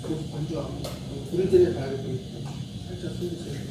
그 반주하고 불을 때려 봐야 되겠다. 살짝 손주세요.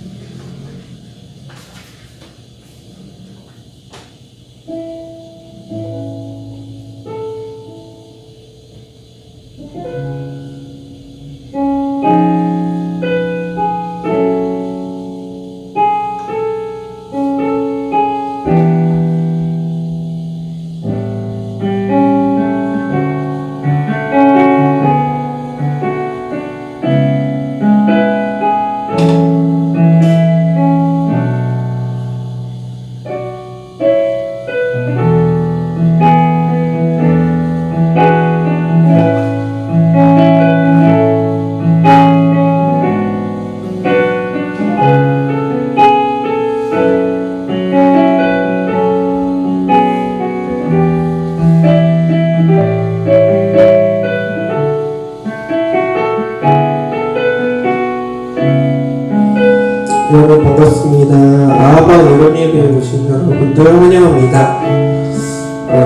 여러분 반갑습니다. 아바 여름 예배에 오신 여러분들 환영합니다.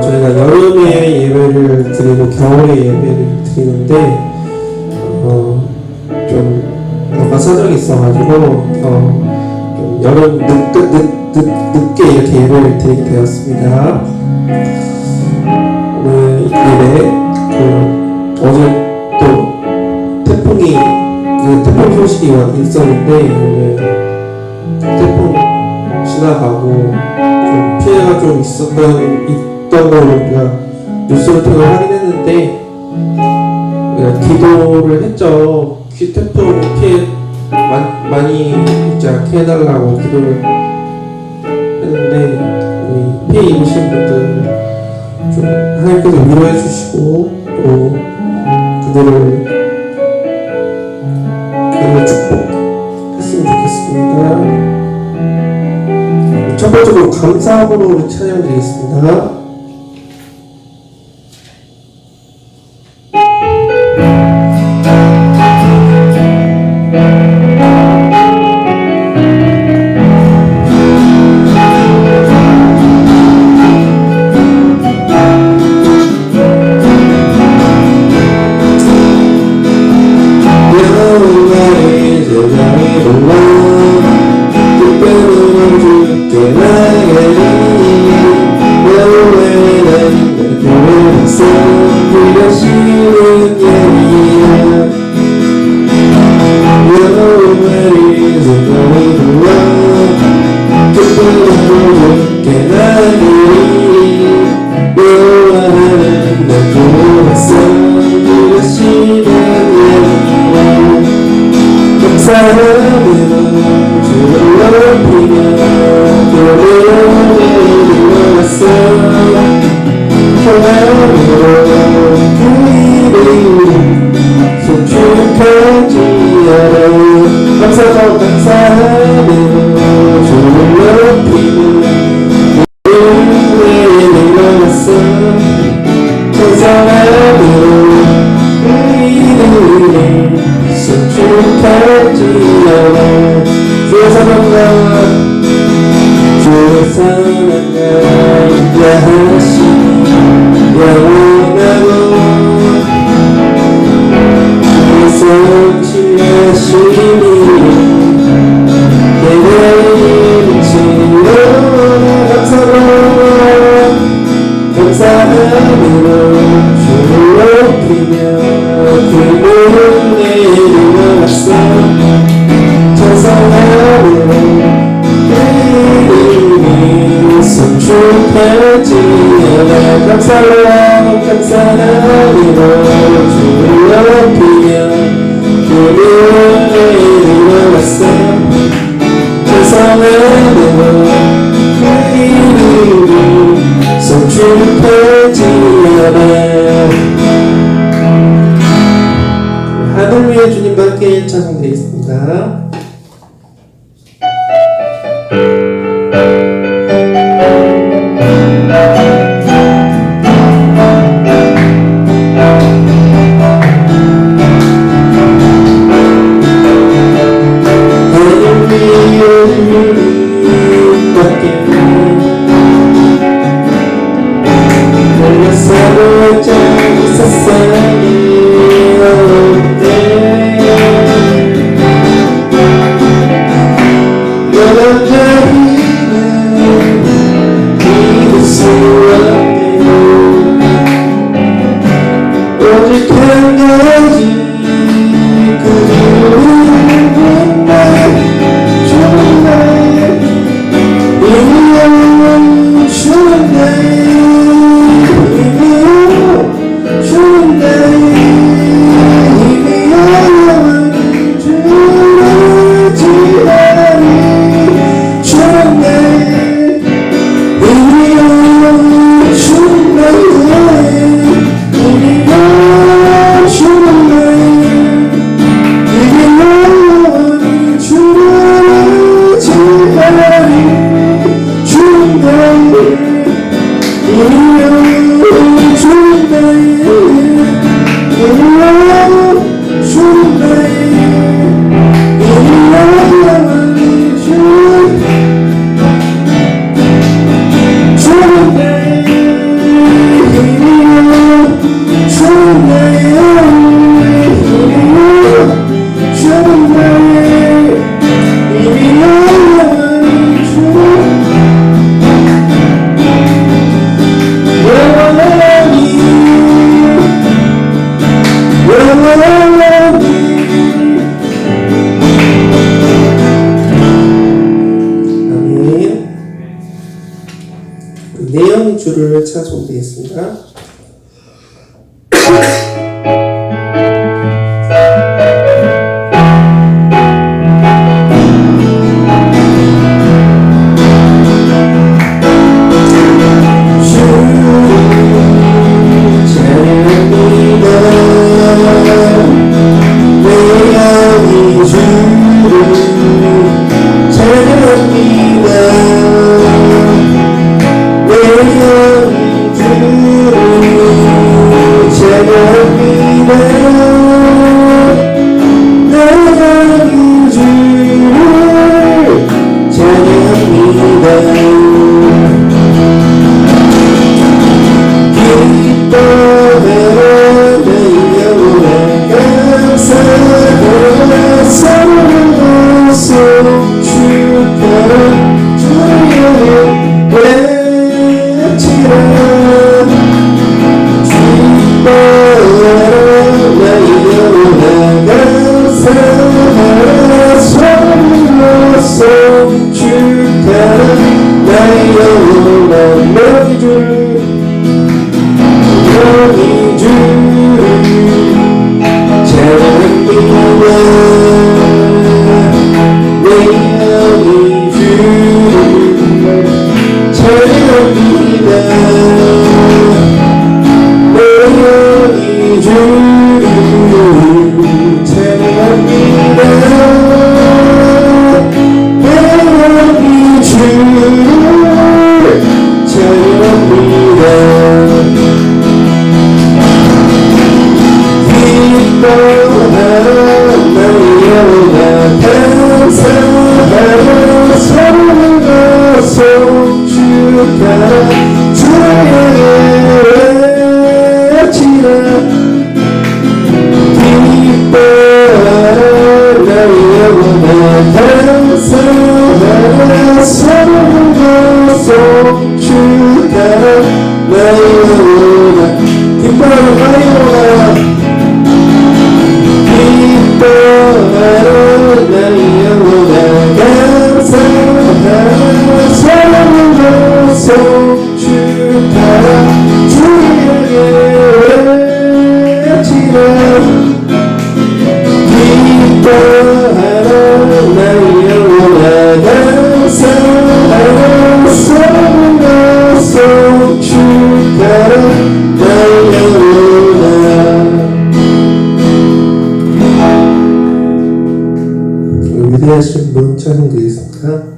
저희가 여름에 예배를 드리고 겨울에 예배를 드리는데 좀 뭔가 사정이 있어가지고 좀 여름 늦게 이렇게 예배를 드리게 되었습니다. 오늘 예배 어제 또 태풍 소식이 있었는데 오늘 태풍 지나가고 좀 피해가 좀 있던 걸로 우리가 뉴스를 통해 확인했는데 기도를 했죠. 태풍 피해 많이 있지 않게 해달라고 기도를 했는데 우리 피해 입으신 분들 좀 하나님께서 위로해 주시고 또 그들을 축복했으면 좋겠습니다. 첫 번째로 감사함으로 우리 찬양 드리겠습니다. 하늘 위에 주님과 함께 찬송드리겠습니다. 세상에 찬송드리겠습니다. 위대하신 분 찬송드리겠습니다.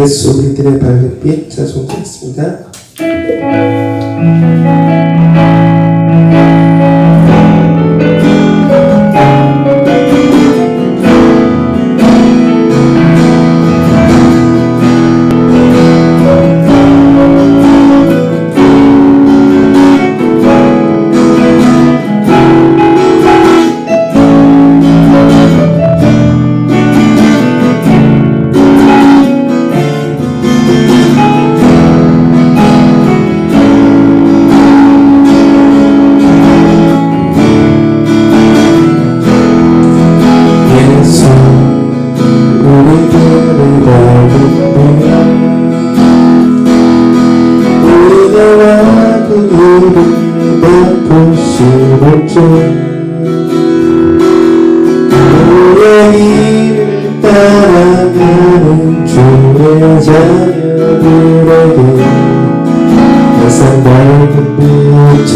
예수 우리들의 발급빛 찬송드리겠습니다. 우리의 길을 따라가는 주의 자녀들에게 항상 밝은 빛을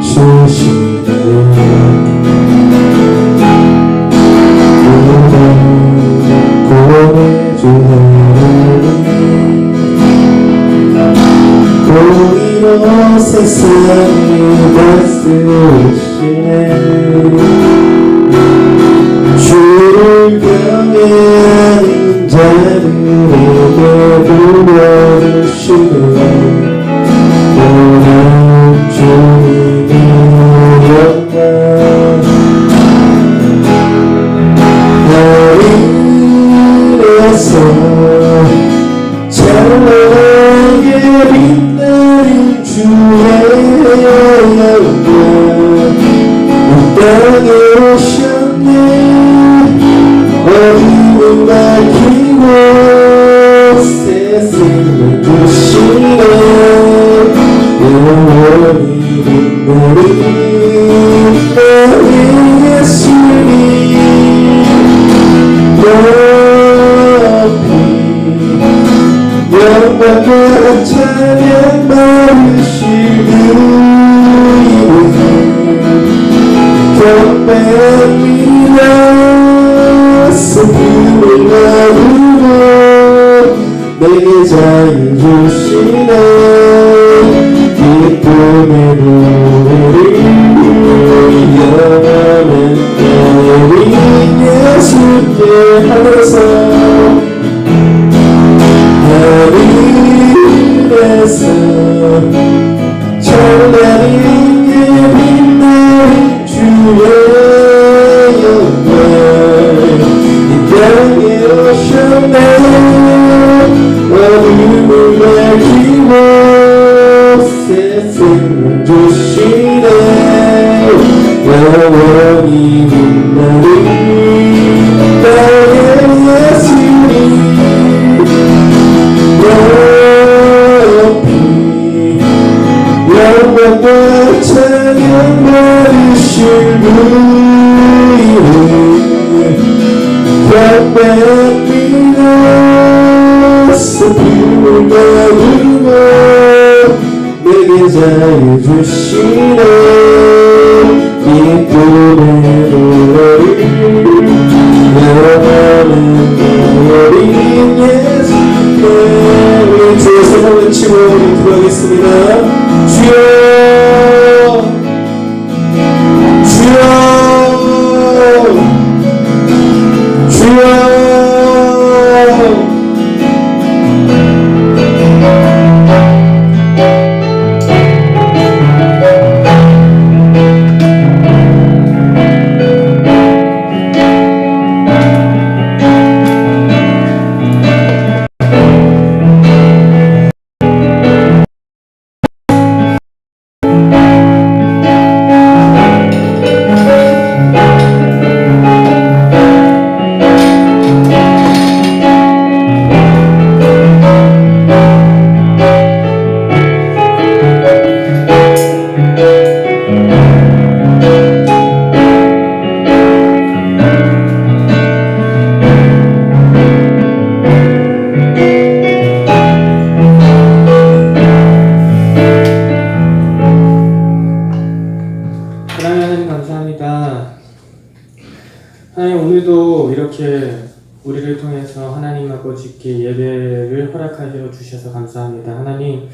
비추시네. 구원의 주 하나님 공의로 세상을 다스리시네. 주를 경외하는 자들에게 부어주시네. 오늘 주님의 영광 하늘에서 찬란하게 빛나는 주의 영광 이 땅에 오셨네. 어둠을 밝히고 세상을 주시네. 영원히 빛나는 나의 예수님 높이 영광과 찬양 받으실 그 경배합니다. 슬픔을 나누고 내게 자유 주시네. 기쁨의 노래를 영원한 나의 예수께 하면서 하늘에서 찬란하게 빛나는 주의 영광 이 땅에 오셨네. 어둠을 밝히고 세상을 주시네. 영원히 빛나는 나의 예수님 높이 영광과 찬양 받으실 분 경배합니다. 슬픔을 나누고 내게 자유 주시네. 기쁨의 노래를 영원한 어린 예수께 우리 주의 손을 외치고 우리 기도하겠습니다. 주여 주여 주여 하나님 오늘도 이렇게 우리를 통해서 하나님 아버지께 예배를 허락하여 주셔서 감사합니다. 하나님,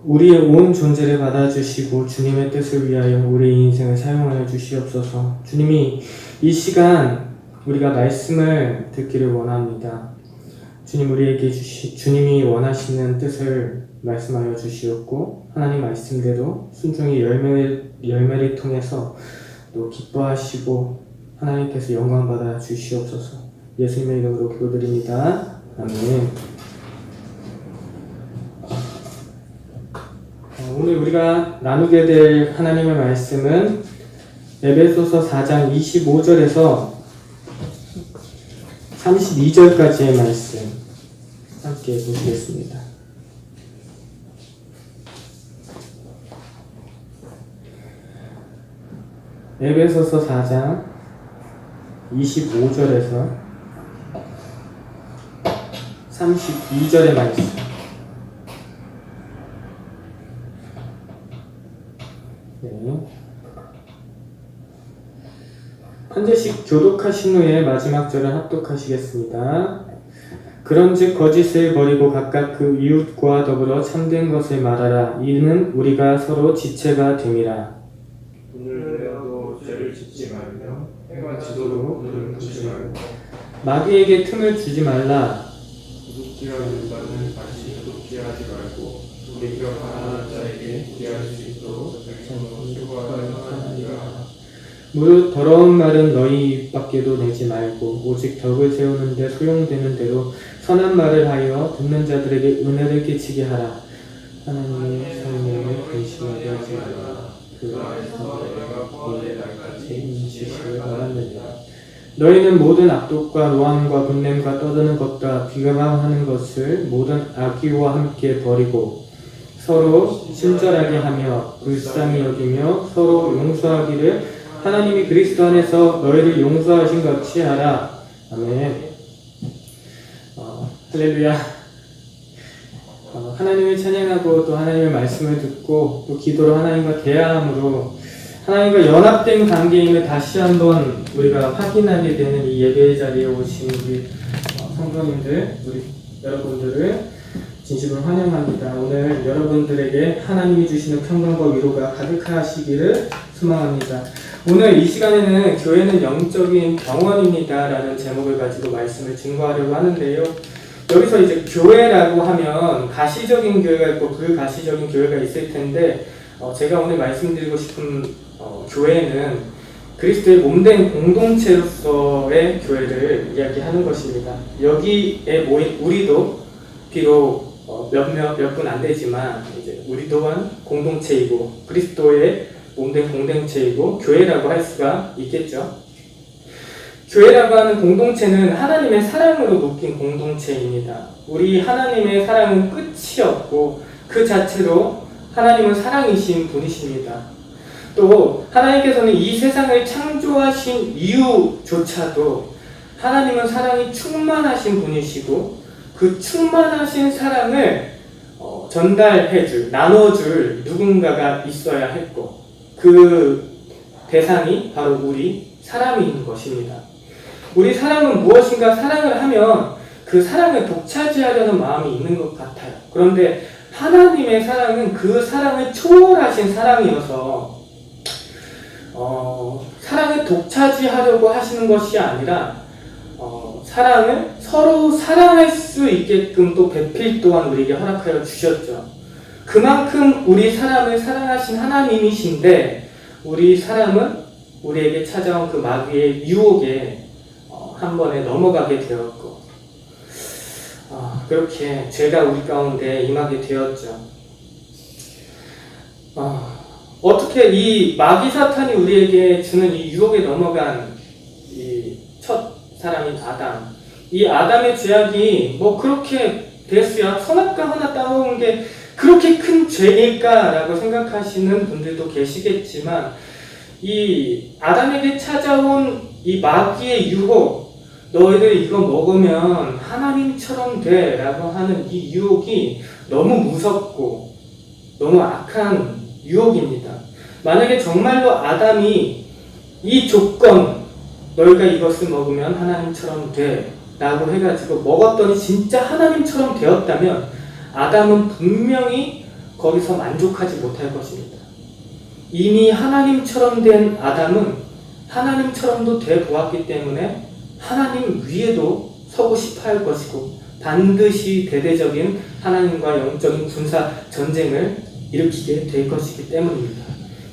우리의 온 존재를 받아주시고 주님의 뜻을 위하여 우리의 인생을 사용하여 주시옵소서. 주님이 이 시간 우리가 말씀을 듣기를 원합니다. 주님, 우리에게 주님이 원하시는 뜻을 말씀하여 주시옵고, 하나님 말씀대로 순종의 열매를 통해서 또 기뻐하시고 하나님께서 영광 받아 주시옵소서. 예수님의 이름으로 기도드립니다. 아멘. 오늘 우리가 나누게 될 하나님의 말씀은 에베소서 4장 25절에서 32절까지의 말씀 함께 보시겠습니다. 에베소서 4장 25절에서 32절의 말씀. 네. 한 절씩 교독하신 후에 마지막 절을 합독하시겠습니다. 그런즉 거짓을 버리고 각각 그 이웃과 더불어 참된 것을 말하라. 이는 우리가 서로 지체가 됨이라. 오늘도 죄를 짓지 말며 해가 지도록 눈을 붙이지 말고 마귀에게 틈을 주지 말라. 도둑질하는 자는 다시 도둑질하지 말고 우리가 가난한 자에게 구제할 수 있도록 백성으로 수고하느니라. 무릇 더러운 말은 너희 입밖에도 내지 말고 오직 덕을 세우는데 소용되는 대로 선한 말을 하여 듣는 자들에게 은혜를 끼치게 하라. 하나님의 성령을 근심하게 하지 말라. 그 안에서 너희가 구원의 날까지 인치시를 바라느니라. 너희는 모든 악독과 노함과 분냄과 떠드는 것과 비방하는 것을 모든 악의와 함께 버리고 서로 친절하게 하며 불쌍히 여기며 서로 용서하기를 하나님이 그리스도 안에서 너희를 용서하신 것 같이 하라. 아멘. 할렐루야. 하나님을 찬양하고 또 하나님의 말씀을 듣고 또 기도로 하나님과 대화함으로 하나님과 연합된 관계임을 다시 한번 우리가 확인하게 되는 이 예배의 자리에 오신 우리 성도님들, 우리 여러분들을 진심으로 환영합니다. 오늘 여러분들에게 하나님이 주시는 평강과 위로가 가득하시기를 소망합니다. 오늘 이 시간에는 교회는 영적인 병원입니다 라는 제목을 가지고 말씀을 증거하려고 하는데요. 여기서 이제 교회라고 하면 가시적인 교회가 있고 불가시적인 교회가 있을 텐데 제가 오늘 말씀드리고 싶은 교회는 그리스도의 몸된 공동체로서의 교회를 이야기하는 것입니다. 여기에 모인 우리도 비록 몇 분 안 되지만 이제 우리 또한 공동체이고 그리스도의 몸된 공동체이고 교회라고 할 수가 있겠죠. 교회라고 하는 공동체는 하나님의 사랑으로 묶인 공동체입니다. 우리 하나님의 사랑은 끝이 없고 그 자체로 하나님은 사랑이신 분이십니다. 또 하나님께서는 이 세상을 창조하신 이유조차도 하나님은 사랑이 충만하신 분이시고 그 충만하신 사랑을 전달해줄, 나눠줄 누군가가 있어야 했고 그 대상이 바로 우리 사람인 것입니다. 우리 사람은 무엇인가 사랑을 하면 그 사랑을 독차지하려는 마음이 있는 것 같아요. 그런데 하나님의 사랑은 그 사랑을 초월하신 사랑이어서 사랑을 독차지하려고 하시는 것이 아니라 사랑을 서로 사랑할 수 있게끔 또 배필 또한 우리에게 허락하여 주셨죠. 그만큼 우리 사람을 사랑하신 하나님이신데 우리 사람은 우리에게 찾아온 그 마귀의 유혹에 한 번에 넘어가게 되었고 그렇게 죄가 우리 가운데 임하게 되었죠. 어떻게 이 마귀 사탄이 우리에게 주는 이 유혹에 넘어간 이 첫 사람인 아담, 이 아담의 죄악이 뭐 그렇게 됐어야 선악과 하나 따온 게 그렇게 큰 죄일까라고 생각하시는 분들도 계시겠지만 이 아담에게 찾아온 이 마귀의 유혹, 너희들 이거 먹으면 하나님처럼 돼 라고 하는 이 유혹이 너무 무섭고 너무 악한 유혹입니다. 만약에 정말로 아담이 이 조건, 너희가 이것을 먹으면 하나님처럼 돼 라고 해가지고 먹었더니 진짜 하나님처럼 되었다면 아담은 분명히 거기서 만족하지 못할 것입니다. 이미 하나님처럼 된 아담은 하나님처럼도 돼 보았기 때문에 하나님 위에도 서고 싶어 할 것이고 반드시 대대적인 하나님과 영적인 군사 전쟁을 일으키게 될 것이기 때문입니다.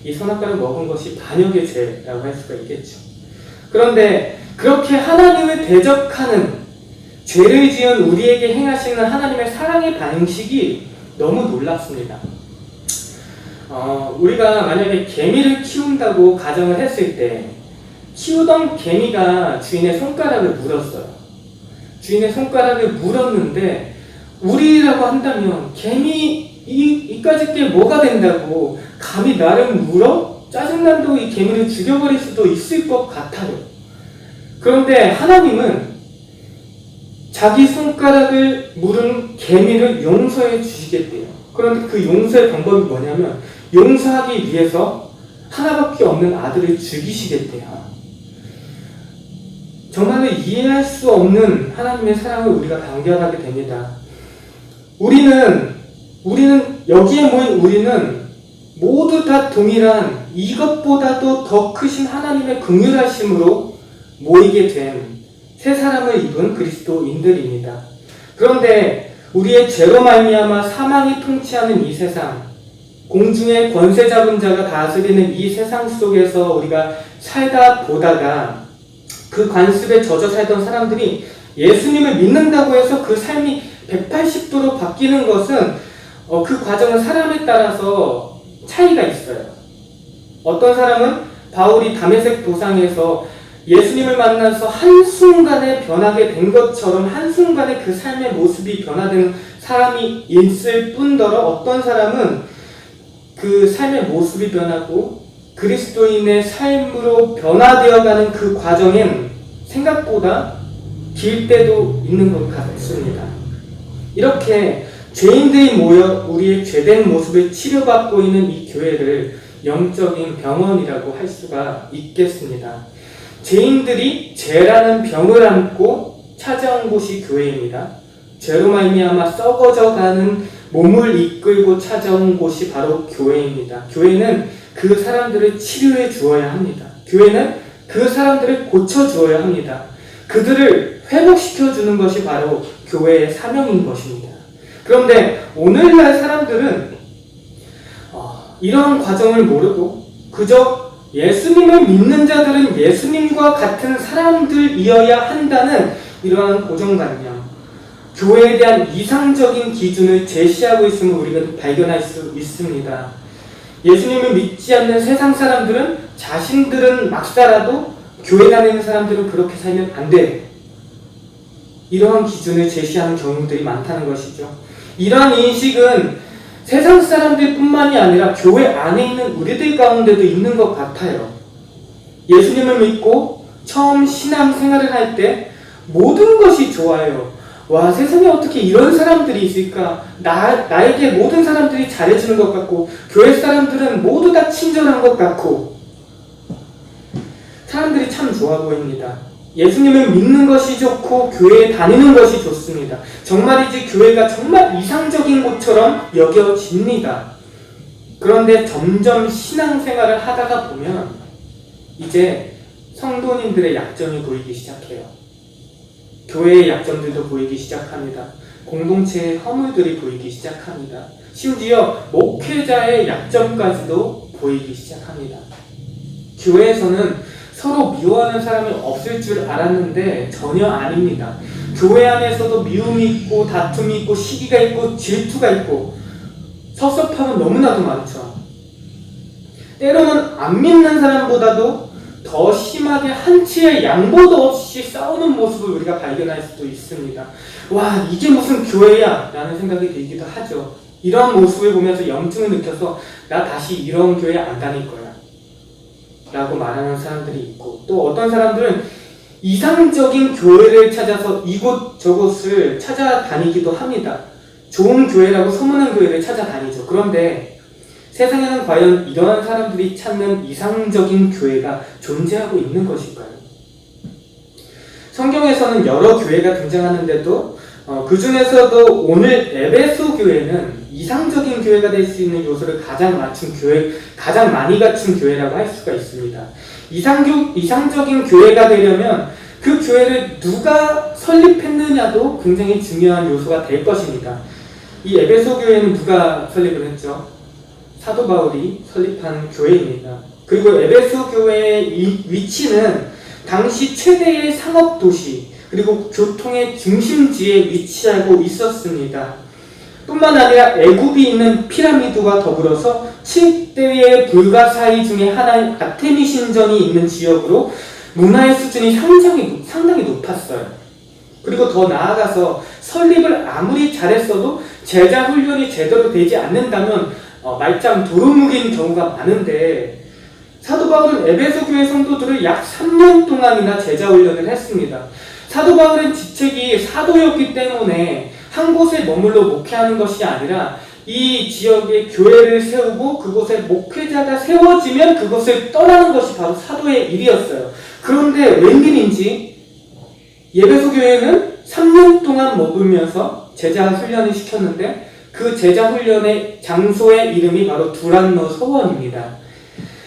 이 선악과를 먹은 것이 반역의 죄라고 할 수가 있겠죠. 그런데 그렇게 하나님을 대적하는 죄를 지은 우리에게 행하시는 하나님의 사랑의 방식이 너무 놀랍습니다. 우리가 만약에 개미를 키운다고 가정을 했을 때 키우던 개미가 주인의 손가락을 물었어요. 주인의 손가락을 물었는데 우리라고 한다면 개미 이까짓 게 뭐가 된다고 감히 나를 물어? 짜증난다고 이 개미를 죽여버릴 수도 있을 것 같아요. 그런데 하나님은 자기 손가락을 물은 개미를 용서해 주시겠대요. 그런데 그 용서의 방법이 뭐냐면 용서하기 위해서 하나밖에 없는 아들을 죽이시겠대요. 정말로 이해할 수 없는 하나님의 사랑을 우리가 발견하게 됩니다. 우리는 여기에 모인 우리는 모두 다 동일한 이것보다도 더 크신 하나님의 긍휼하심으로 모이게 된 새 사람을 입은 그리스도인들입니다. 그런데 우리의 죄로 말미암아 사망이 통치하는 이 세상, 공중의 권세 잡은 자가 다스리는 이 세상 속에서 우리가 살다 보다가 그 관습에 젖어 살던 사람들이 예수님을 믿는다고 해서 그 삶이 180도로 바뀌는 것은 그 과정은 사람에 따라서 차이가 있어요. 어떤 사람은 바울이 다메섹 도상에서 예수님을 만나서 한순간에 변하게 된 것처럼 한순간에 그 삶의 모습이 변화된 사람이 있을 뿐더러 어떤 사람은 그 삶의 모습이 변하고 그리스도인의 삶으로 변화되어가는 그 과정엔 생각보다 길 때도 있는 것 같습니다. 이렇게 죄인들이 모여 우리의 죄된 모습을 치료받고 있는 이 교회를 영적인 병원이라고 할 수가 있겠습니다. 죄인들이 죄라는 병을 안고 찾아온 곳이 교회입니다. 죄로 말미암아 썩어져가는 몸을 이끌고 찾아온 곳이 바로 교회입니다. 교회는 그 사람들을 치료해 주어야 합니다. 교회는 그 사람들을 고쳐 주어야 합니다. 그들을 회복시켜 주는 것이 바로 교회의 사명인 것입니다. 그런데 오늘날 사람들은 이러한 과정을 모르고 그저 예수님을 믿는 자들은 예수님과 같은 사람들이어야 한다는 이러한 고정관념, 교회에 대한 이상적인 기준을 제시하고 있음을 우리가 발견할 수 있습니다. 예수님을 믿지 않는 세상 사람들은 자신들은 막 살아도 교회 다니는 사람들은 그렇게 살면 안 돼. 이러한 기준을 제시하는 경우들이 많다는 것이죠. 이러한 인식은 세상 사람들 뿐만이 아니라 교회 안에 있는 우리들 가운데도 있는 것 같아요. 예수님을 믿고 처음 신앙생활을 할 때 모든 것이 좋아요. 와, 세상에 어떻게 이런 사람들이 있을까? 나에게 모든 사람들이 잘해주는 것 같고 교회 사람들은 모두 다 친절한 것 같고 사람들이 참 좋아 보입니다. 예수님을 믿는 것이 좋고 교회에 다니는 것이 좋습니다. 정말이지 교회가 정말 이상적인 곳처럼 여겨집니다. 그런데 점점 신앙생활을 하다가 보면 이제 성도님들의 약점이 보이기 시작해요. 교회의 약점들도 보이기 시작합니다. 공동체의 허물들이 보이기 시작합니다. 심지어 목회자의 약점까지도 보이기 시작합니다. 교회에서는 서로 미워하는 사람이 없을 줄 알았는데 전혀 아닙니다. 교회 안에서도 미움이 있고 다툼이 있고 시기가 있고 질투가 있고 섭섭함은 너무나도 많죠. 때로는 안 믿는 사람보다도 더 심하게 한치의 양보도 없이 싸우는 모습을 우리가 발견할 수도 있습니다. 와, 이게 무슨 교회야? 라는 생각이 들기도 하죠. 이런 모습을 보면서 염증을 느껴서 나 다시 이런 교회 안 다닐 거야 라고 말하는 사람들이 있고, 또 어떤 사람들은 이상적인 교회를 찾아서 이곳저곳을 찾아다니기도 합니다. 좋은 교회라고 소문난 교회를 찾아다니죠. 그런데 세상에는 과연 이러한 사람들이 찾는 이상적인 교회가 존재하고 있는 것일까요? 성경에서는 여러 교회가 등장하는데도 그 중에서도 오늘 에베소 교회는 이상적인 교회가 될 수 있는 요소를 가장 많이 갖춘 교회라고 할 수가 있습니다. 이상적인 교회가 되려면 그 교회를 누가 설립했느냐도 굉장히 중요한 요소가 될 것입니다. 이 에베소 교회는 누가 설립을 했죠? 사도 바울이 설립한 교회입니다. 그리고 에베소 교회의 위치는 당시 최대의 상업도시 그리고 교통의 중심지에 위치하고 있었습니다. 뿐만 아니라 애굽이 있는 피라미드와 더불어서 7대의 불가사의 중에 하나인 아테미 신전이 있는 지역으로 문화의 수준이 상당히 높았어요. 그리고 더 나아가서 설립을 아무리 잘했어도 제자 훈련이 제대로 되지 않는다면 말짱 도루묵인 경우가 많은데 사도 바울은 에베소 교회 성도들을 약 3년 동안이나 제자 훈련을 했습니다. 사도 바울은 직책이 사도였기 때문에 한 곳에 머물러 목회하는 것이 아니라 이 지역에 교회를 세우고 그곳에 목회자가 세워지면 그곳을 떠나는 것이 바로 사도의 일이었어요. 그런데 웬일인지 에베소 교회는 3년 동안 머물면서 제자 훈련을 시켰는데 그 제자 훈련의 장소의 이름이 바로 두란노 서원입니다.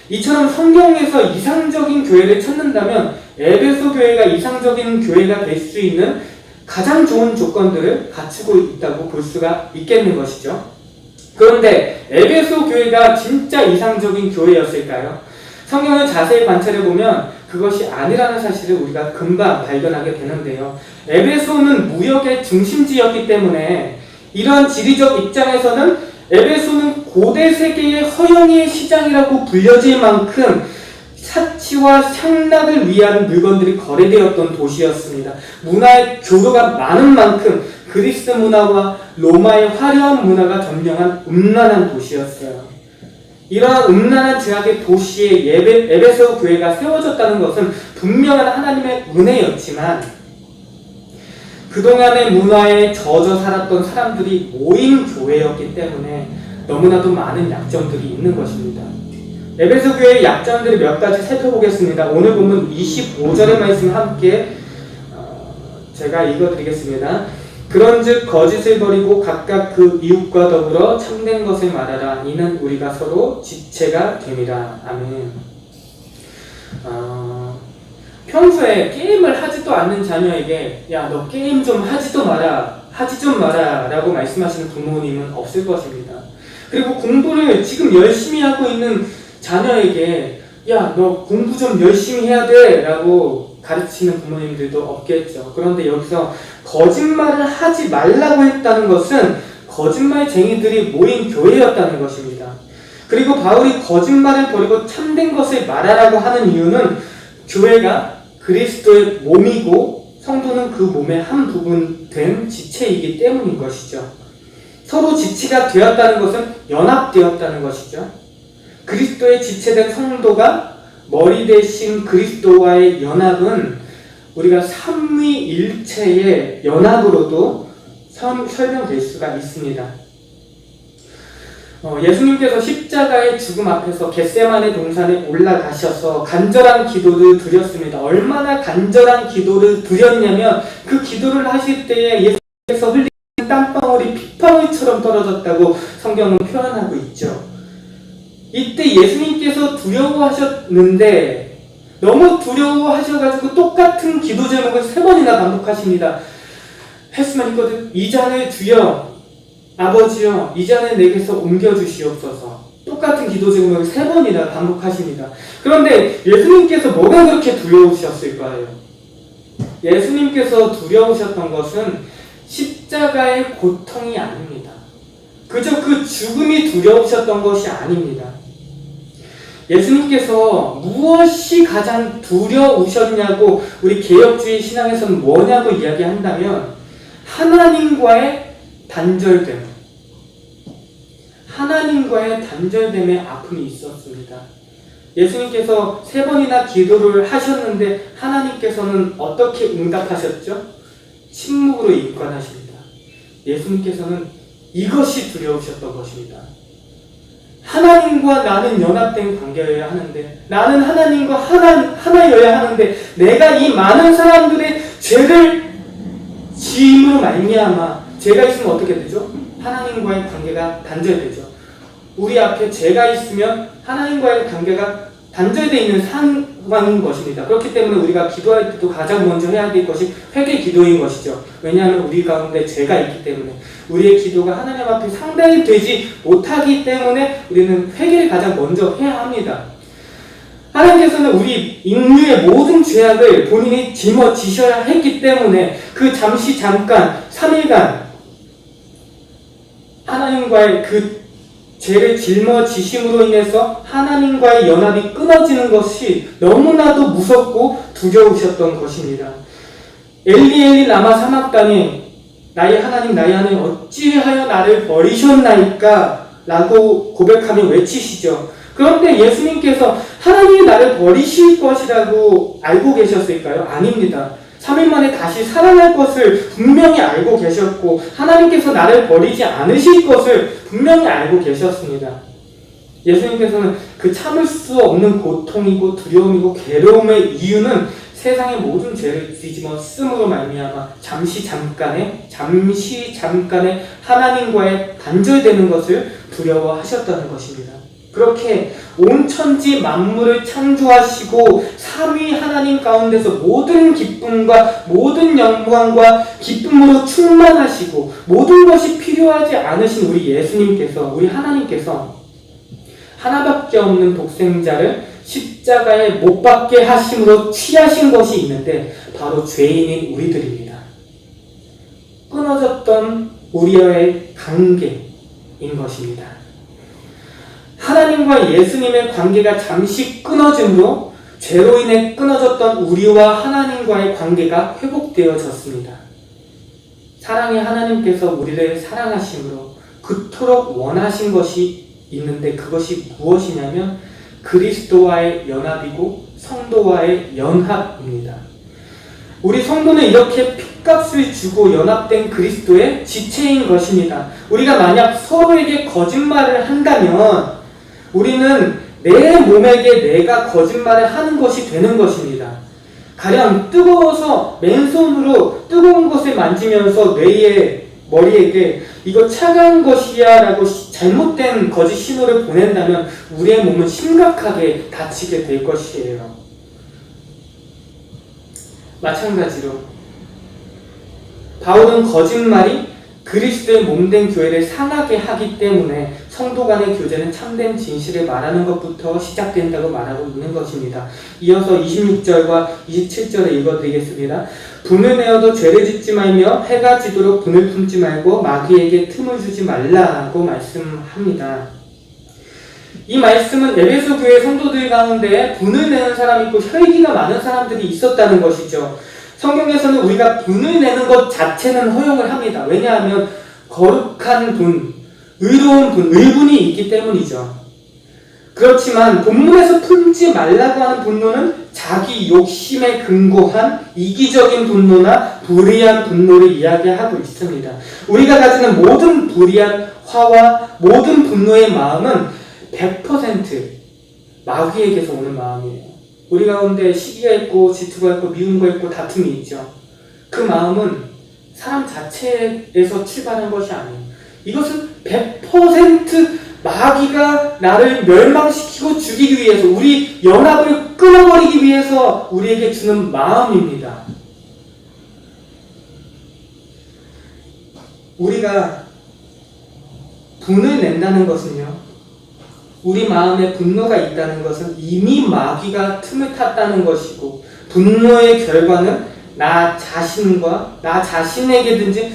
이처럼 성경에서 이상적인 교회를 찾는다면 에베소 교회가 이상적인 교회가 될 수 있는 가장 좋은 조건들을 갖추고 있다고 볼 수가 있겠는 것이죠. 그런데 에베소 교회가 진짜 이상적인 교회였을까요? 성경을 자세히 관찰해보면 그것이 아니라는 사실을 우리가 금방 발견하게 되는데요. 에베소는 무역의 중심지였기 때문에 이런 지리적 입장에서는 에베소는 고대 세계의 허영의 시장이라고 불려질 만큼 사치와 향락을 위한 물건들이 거래되었던 도시였습니다. 문화의 교류가 많은 만큼 그리스 문화와 로마의 화려한 문화가 점령한 음란한 도시였어요. 이러한 음란한 제약의 도시에 에베소 교회가 세워졌다는 것은 분명한 하나님의 은혜였지만 그동안의 문화에 젖어 살았던 사람들이 모인 교회였기 때문에 너무나도 많은 약점들이 있는 것입니다. 에베소 교회의 약점들을 몇 가지 살펴보겠습니다. 오늘 보면 25절의 말씀 함께 제가 읽어드리겠습니다. 그런즉 거짓을 버리고 각각 그 이웃과 더불어 참된 것을 말하라. 이는 우리가 서로 지체가 됨이라. 아멘. 평소에 게임을 하지도 않는 자녀에게 야, 너 게임 좀 하지 좀 마라 라고 말씀하시는 부모님은 없을 것입니다. 그리고 공부를 지금 열심히 하고 있는 자녀에게 야, 너 공부 좀 열심히 해야 돼 라고 가르치는 부모님들도 없겠죠. 그런데 여기서 거짓말을 하지 말라고 했다는 것은 거짓말쟁이들이 모인 교회였다는 것입니다. 그리고 바울이 거짓말을 버리고 참된 것을 말하라고 하는 이유는 교회가 그리스도의 몸이고 성도는 그 몸의 한 부분 된 지체이기 때문인 것이죠. 서로 지체가 되었다는 것은 연합되었다는 것이죠. 그리스도의 지체된 성도가 머리 대신 그리스도와의 연합은 우리가 삼위일체의 연합으로도 설명될 수가 있습니다. 예수님께서 십자가의 죽음 앞에서 겟세마네 동산에 올라가셔서 간절한 기도를 드렸습니다. 얼마나 간절한 기도를 드렸냐면 그 기도를 하실 때에 예수님께서 흘리는 땀방울이 핏방울처럼 떨어졌다고 성경은 표현하고 있죠. 이때 예수님께서 두려워하셨는데 너무 두려워하셔가지고 똑같은 기도 제목을 3번이나 반복하십니다. 했으면 있거든. 이 잔을 주여 아버지여 이 잔을 내게서 옮겨주시옵소서. 똑같은 기도 제목을 3번이나 반복하십니다. 그런데 예수님께서 뭐가 그렇게 두려우셨을까요? 예수님께서 두려우셨던 것은 십자가의 고통이 아닙니다. 그저 그 죽음이 두려우셨던 것이 아닙니다. 예수님께서 무엇이 가장 두려우셨냐고 우리 개혁주의 신앙에서는 뭐냐고 이야기한다면 하나님과의 단절됨의 아픔이 있었습니다. 예수님께서 3번이나 기도를 하셨는데 하나님께서는 어떻게 응답하셨죠? 침묵으로 입관하십니다. 예수님께서는 이것이 두려우셨던 것입니다. 하나님과 나는 연합된 관계여야 하는데 나는 하나님과 하나여야 하는데 내가 이 많은 사람들의 죄를 지음으로 말미암아 죄가 있으면 어떻게 되죠? 하나님과의 관계가 단절되죠. 우리 앞에 죄가 있으면 하나님과의 관계가 단절되어 있는 상황인 것입니다. 그렇기 때문에 우리가 기도할 때도 가장 먼저 해야 될 것이 회개 기도인 것이죠. 왜냐하면 우리 가운데 죄가 있기 때문에 우리의 기도가 하나님 앞에 상달이 되지 못하기 때문에 우리는 회개를 가장 먼저 해야 합니다. 하나님께서는 우리 인류의 모든 죄악을 본인이 짊어지셔야 했기 때문에 그 잠깐 3일간 하나님과의 그 죄를 짊어지심으로 인해서 하나님과의 연합이 끊어지는 것이 너무나도 무섭고 두려우셨던 것입니다. 엘리 엘리 라마 사막단에 나의 하나님 어찌하여 나를 버리셨나이까 라고 고백하며 외치시죠. 그런데 예수님께서 하나님이 나를 버리실 것이라고 알고 계셨을까요? 아닙니다. 3일 만에 다시 살아날 것을 분명히 알고 계셨고 하나님께서 나를 버리지 않으실 것을 분명히 알고 계셨습니다. 예수님께서는 그 참을 수 없는 고통이고 두려움이고 괴로움의 이유는 세상의 모든 죄를 뒤집어 쓰므로 말미암아 잠시 잠깐에 하나님과의 단절되는 것을 두려워하셨다는 것입니다. 그렇게 온 천지 만물을 창조하시고 삼위 하나님 가운데서 모든 기쁨과 모든 영광과 기쁨으로 충만하시고 모든 것이 필요하지 않으신 우리 예수님께서, 우리 하나님께서 하나밖에 없는 독생자를 십자가에 못 박게 하심으로 취하신 것이 있는데 바로 죄인인 우리들입니다. 끊어졌던 우리와의 관계인 것입니다. 하나님과 예수님의 관계가 잠시 끊어짐으로 죄로 인해 끊어졌던 우리와 하나님과의 관계가 회복되어졌습니다. 사랑의 하나님께서 우리를 사랑하심으로 그토록 원하신 것이 있는데 그것이 무엇이냐면 그리스도와의 연합이고 성도와의 연합입니다. 우리 성도는 이렇게 핏값을 주고 연합된 그리스도의 지체인 것입니다. 우리가 만약 서로에게 거짓말을 한다면 우리는 내 몸에게 내가 거짓말을 하는 것이 되는 것입니다. 가령 뜨거워서 맨손으로 뜨거운 것을 만지면서 머리에게 이거 차가운 것이야 라고 잘못된 거짓 신호를 보낸다면 우리의 몸은 심각하게 다치게 될 것이에요. 마찬가지로 바울은 거짓말이 그리스도의 몸된 교회를 상하게 하기 때문에 성도 간의 교제는 참된 진실을 말하는 것부터 시작된다고 말하고 있는 것입니다. 이어서 26절과 27절을 읽어드리겠습니다. 분을 내어도 죄를 짓지 말며 해가 지도록 분을 품지 말고 마귀에게 틈을 주지 말라고 말씀합니다. 이 말씀은 에베소 교회 성도들 가운데 분을 내는 사람이 있고 혈기가 많은 사람들이 있었다는 것이죠. 성경에서는 우리가 분을 내는 것 자체는 허용을 합니다. 왜냐하면 거룩한 분, 의로운 분, 의분이 있기 때문이죠. 그렇지만 본문에서 품지 말라고 하는 분노는 자기 욕심에 근거한 이기적인 분노나 불의한 분노를 이야기하고 있습니다. 우리가 가지는 모든 불의한 화와 모든 분노의 마음은 100% 마귀에게서 오는 마음이에요. 우리 가운데 시기가 있고 질투가 있고 미움가 있고 다툼이 있죠. 그 마음은 사람 자체에서 출발한 것이 아니에요. 이것은 100% 마귀가 나를 멸망시키고 죽이기 위해서 우리 연합을 끊어버리기 위해서 우리에게 주는 마음입니다. 우리가 분을 낸다는 것은요, 우리 마음에 분노가 있다는 것은 이미 마귀가 틈을 탔다는 것이고 분노의 결과는 나 자신과 나 자신에게든지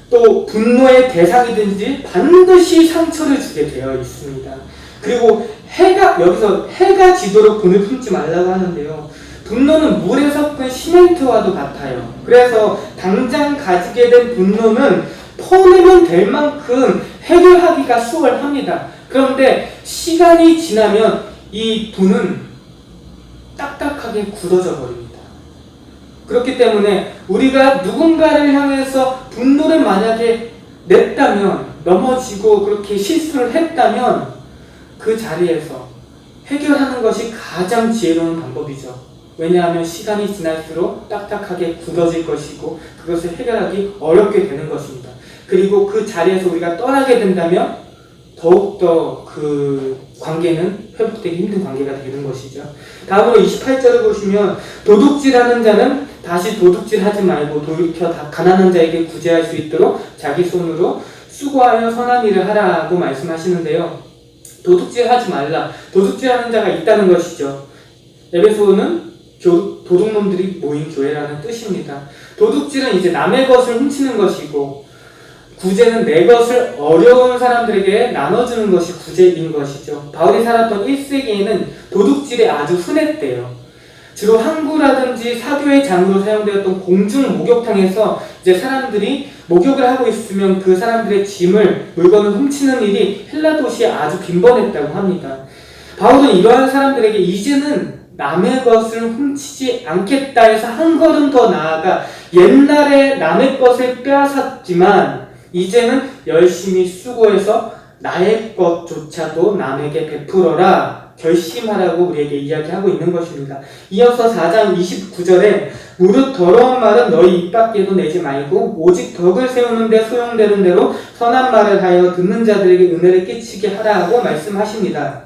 또 분노의 대상이든지 반드시 상처를 주게 되어 있습니다. 그리고 여기서 해가 지도록 분을 품지 말라고 하는데요. 분노는 물에 섞은 시멘트와도 같아요. 그래서 당장 가지게 된 분노는 퍼내면 될 만큼 해결하기가 수월합니다. 그런데 시간이 지나면 이 분은 딱딱하게 굳어져 버립니다. 그렇기 때문에 우리가 누군가를 향해서 분노를 만약에 냈다면, 넘어지고 그렇게 실수를 했다면 그 자리에서 해결하는 것이 가장 지혜로운 방법이죠. 왜냐하면 시간이 지날수록 딱딱하게 굳어질 것이고 그것을 해결하기 어렵게 되는 것입니다. 그리고 그 자리에서 우리가 떠나게 된다면 더욱더 그 관계는 회복되기 힘든 관계가 되는 것이죠. 다음으로 28절을 보시면 도둑질하는 자는 다시 도둑질하지 말고 돌이켜 가난한 자에게 구제할 수 있도록 자기 손으로 수고하여 선한 일을 하라고 말씀하시는데요. 도둑질하지 말라. 도둑질하는 자가 있다는 것이죠. 에베소는 도둑놈들이 모인 교회라는 뜻입니다. 도둑질은 이제 남의 것을 훔치는 것이고 구제는 내 것을 어려운 사람들에게 나눠주는 것이 구제인 것이죠. 바울이 살았던 1세기에는 도둑질이 아주 흔했대요. 주로 항구라든지 사교의 장으로 사용되었던 공중 목욕탕에서 이제 사람들이 목욕을 하고 있으면 그 사람들의 짐을, 물건을 훔치는 일이 헬라 도시에 아주 빈번했다고 합니다. 바울은 이러한 사람들에게 이제는 남의 것을 훔치지 않겠다 해서 한 걸음 더 나아가 옛날에 남의 것을 빼앗았지만 이제는 열심히 수고해서 나의 것조차도 남에게 베풀어라 결심하라고 우리에게 이야기하고 있는 것입니다. 이어서 4장 29절에 무릇 더러운 말은 너희 입 밖에도 내지 말고 오직 덕을 세우는 데 소용되는 대로 선한 말을 하여 듣는 자들에게 은혜를 끼치게 하라고 말씀하십니다.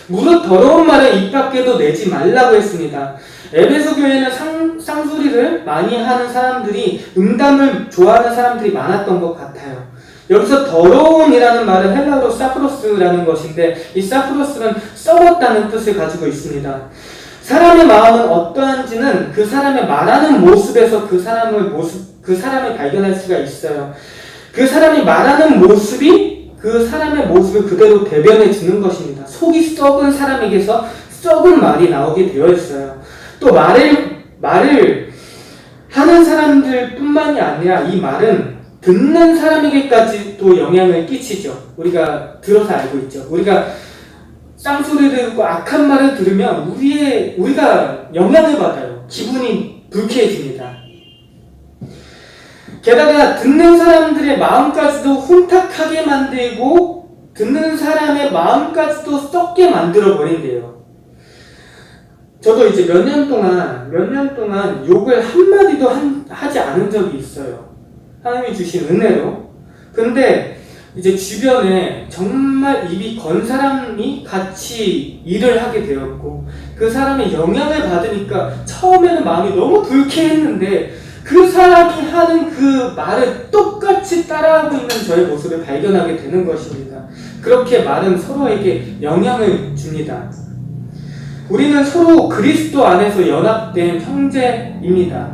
무릇 더러운 말을 입 밖에도 내지 말라고 했습니다. 에베소 교회는 쌍소리를 많이 하는 사람들이, 음담을 좋아하는 사람들이 많았던 것 같아요. 여기서 더러움이라는 말은 헬라어로 사프로스라는 것인데 이 사프로스는 썩었다는 뜻을 가지고 있습니다. 사람의 마음은 어떠한지는 그 사람의 말하는 모습에서 그 사람을 발견할 수가 있어요. 그 사람이 말하는 모습이 그 사람의 모습을 그대로 대변해 주는 것입니다. 속이 썩은 사람에게서 썩은 말이 나오게 되어 있어요. 또 말을 하는 사람들 뿐만이 아니라 이 말은 듣는 사람에게까지 또 영향을 끼치죠. 우리가 들어서 알고 있죠. 우리가 쌍소리를 듣고 악한 말을 들으면 우리가 영향을 받아요. 기분이 불쾌해집니다. 게다가 듣는 사람들의 마음까지도 혼탁하게 만들고 듣는 사람의 마음까지도 썩게 만들어 버린대요. 저도 이제 몇 년 동안 욕을 한마디도 하지 않은 적이 있어요. 하나님이 주신 은혜로. 근데 이제 주변에 정말 입이 건 사람이 같이 일을 하게 되었고 그 사람의 영향을 받으니까 처음에는 마음이 너무 불쾌했는데 그 사람이 하는 그 말을 똑같이 따라하고 있는 저의 모습을 발견하게 되는 것입니다. 그렇게 말은 서로에게 영향을 줍니다. 우리는 서로 그리스도 안에서 연합된 형제입니다.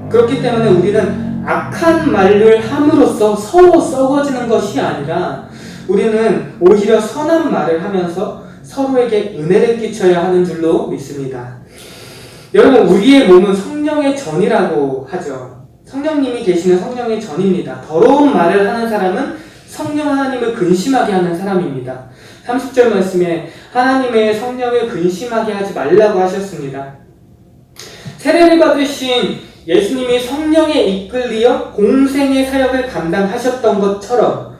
그렇기 때문에 우리는 악한 말을 함으로써 서로 썩어지는 것이 아니라 우리는 오히려 선한 말을 하면서 서로에게 은혜를 끼쳐야 하는 줄로 믿습니다. 여러분, 우리의 몸은 성령의 전이라고 하죠. 성령님이 계시는 성령의 전입니다. 더러운 말을 하는 사람은 성령 하나님을 근심하게 하는 사람입니다. 30절 말씀에 하나님의 성령을 근심하게 하지 말라고 하셨습니다. 세례를 받으신 예수님이 성령에 이끌리어 공생의 사역을 감당하셨던 것처럼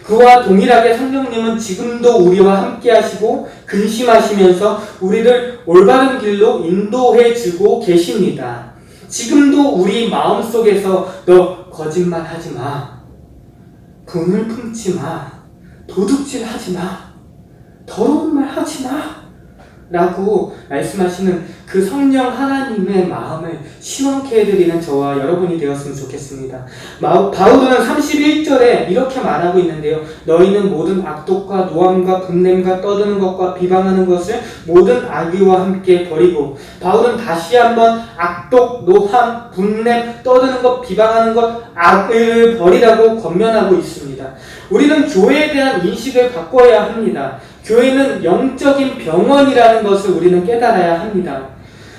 그와 동일하게 성령님은 지금도 우리와 함께 하시고 근심하시면서 우리를 올바른 길로 인도해 주고 계십니다. 지금도 우리 마음속에서 너 거짓말 하지 마, 돈을 품지 마, 도둑질 하지 마, 더러운 말 하지 마 라고 말씀하시는 그 성령 하나님의 마음을 시원케 해드리는 저와 여러분이 되었으면 좋겠습니다. 바울은 31절에 이렇게 말하고 있는데요. 너희는 모든 악독과 노함과 분냄과 떠드는 것과 비방하는 것을 모든 악의와 함께 버리고, 바울은 다시 한번 악독, 노함, 분냄, 떠드는 것, 비방하는 것, 악을 버리라고 권면하고 있습니다. 우리는 교회에 대한 인식을 바꿔야 합니다. 교회는 영적인 병원이라는 것을 우리는 깨달아야 합니다.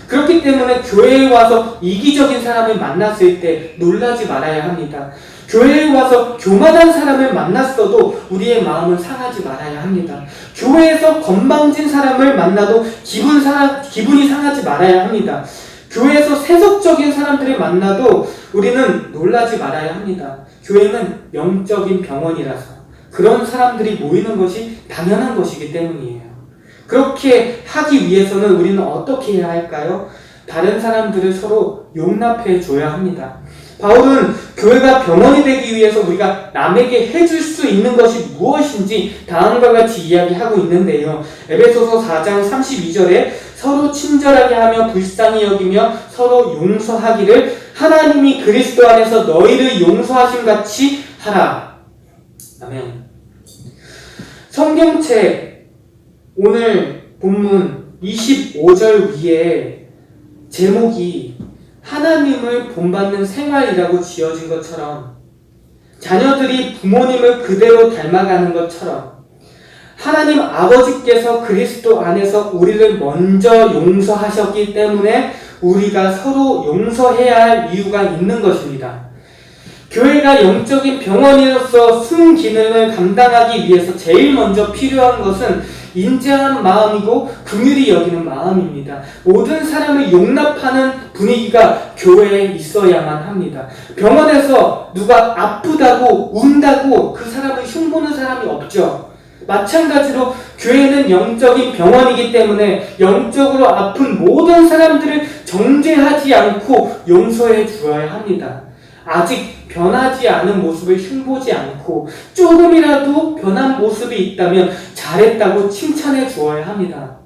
그렇기 때문에 교회에 와서 이기적인 사람을 만났을 때 놀라지 말아야 합니다. 교회에 와서 교만한 사람을 만났어도 우리의 마음은 상하지 말아야 합니다. 교회에서 건방진 사람을 만나도 기분이 상하지 말아야 합니다. 교회에서 세속적인 사람들을 만나도 우리는 놀라지 말아야 합니다. 교회는 영적인 병원이라서 그런 사람들이 모이는 것이 당연한 것이기 때문이에요. 그렇게 하기 위해서는 우리는 어떻게 해야 할까요? 다른 사람들을 서로 용납해 줘야 합니다. 바울은 교회가 병원이 되기 위해서 우리가 남에게 해줄 수 있는 것이 무엇인지 다음과 같이 이야기하고 있는데요. 에베소서 4장 32절에 서로 친절하게 하며 불쌍히 여기며 서로 용서하기를 하나님이 그리스도 안에서 너희를 용서하신 같이 하라. 아멘. 성경책 오늘 본문 25절 위에 제목이 하나님을 본받는 생활이라고 지어진 것처럼, 자녀들이 부모님을 그대로 닮아가는 것처럼 하나님 아버지께서 그리스도 안에서 우리를 먼저 용서하셨기 때문에 우리가 서로 용서해야 할 이유가 있는 것입니다. 교회가 영적인 병원으로서 순기능을 감당하기 위해서 제일 먼저 필요한 것은 인자한 마음이고 긍휼히 여기는 마음입니다. 모든 사람을 용납하는 분위기가 교회에 있어야만 합니다. 병원에서 누가 아프다고 운다고 그 사람을 흉보는 사람이 없죠. 마찬가지로 교회는 영적인 병원이기 때문에 영적으로 아픈 모든 사람들을 정죄하지 않고 용서해 주어야 합니다. 아직 변하지 않은 모습을 흉보지 않고 조금이라도 변한 모습이 있다면 잘했다고 칭찬해 주어야 합니다.